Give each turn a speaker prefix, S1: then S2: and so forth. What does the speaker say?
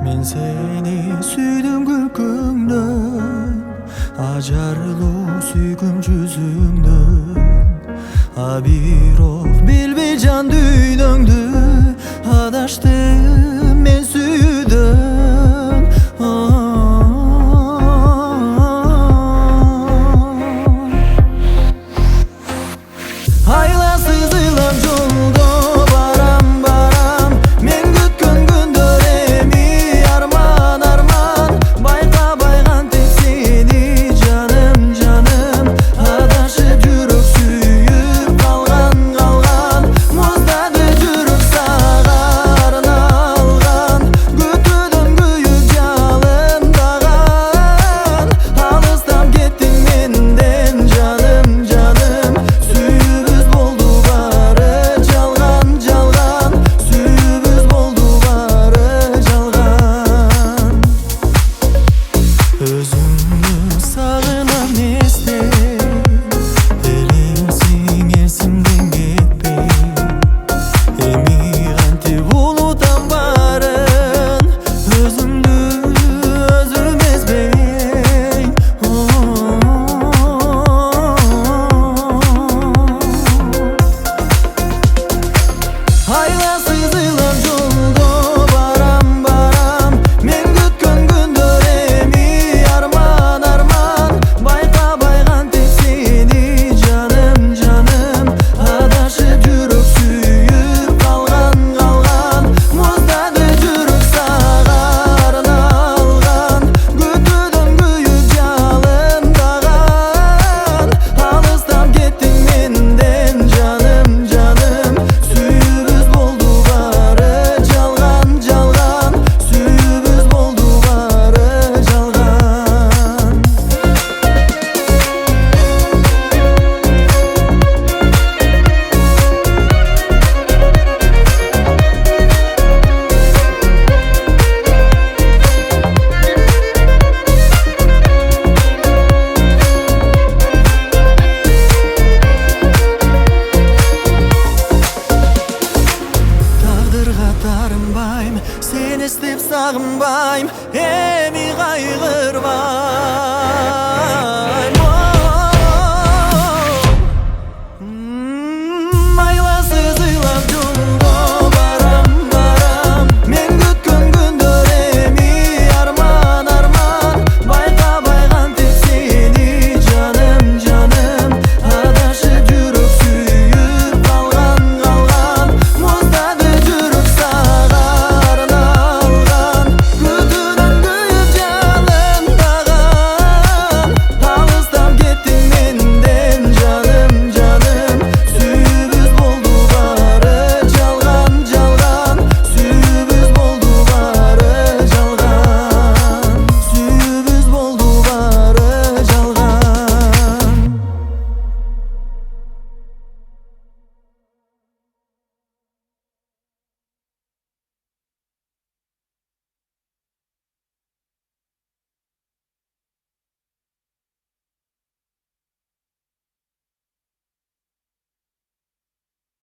S1: Men seni süydüm күлкіңнен, ажарлуу сүйкүм жүзүңдөн. Бирок билбей жан дүйнөңдү, адаштым мен сүйүүдөн. Айласыз ыйлап жолдо барам барам, мен күткөн күндөр эми арман арман. Байкабай кантип сени жаным жаным, адашып жүрөк сүйүп калган калган. Муздады жүрөк сага арналган, күтүүдөн күйүп жалындаган. Алыстап кеттиң менден жаным жаным, сүйүүбүз болду бары жалган жалган, сүйүүбүз болду бары жалган. Өзүңдү сагынам эстеп, элеңсиң эсимден кетпей. Эми кантип унутам барын, өзүмдү өзүм эзбей. Айласыз ыйлап жолдо барам барам, мен күткөн күндөр эми арман арман. Байкабай кантип сени жаным жаным, адашып жүрөк сүйүп калган калган. Муздады жүрөк сага арналган, күтүүдөн күйүп жалындаган. Алыстап кеттиң менден жаным жаным, сүйүүбүз болду бары жалган жалган, сүйүүбүз болду бары жалган. Тагдырга тарынбайм, сени издеп сагынбайм, эми кайгырбайм.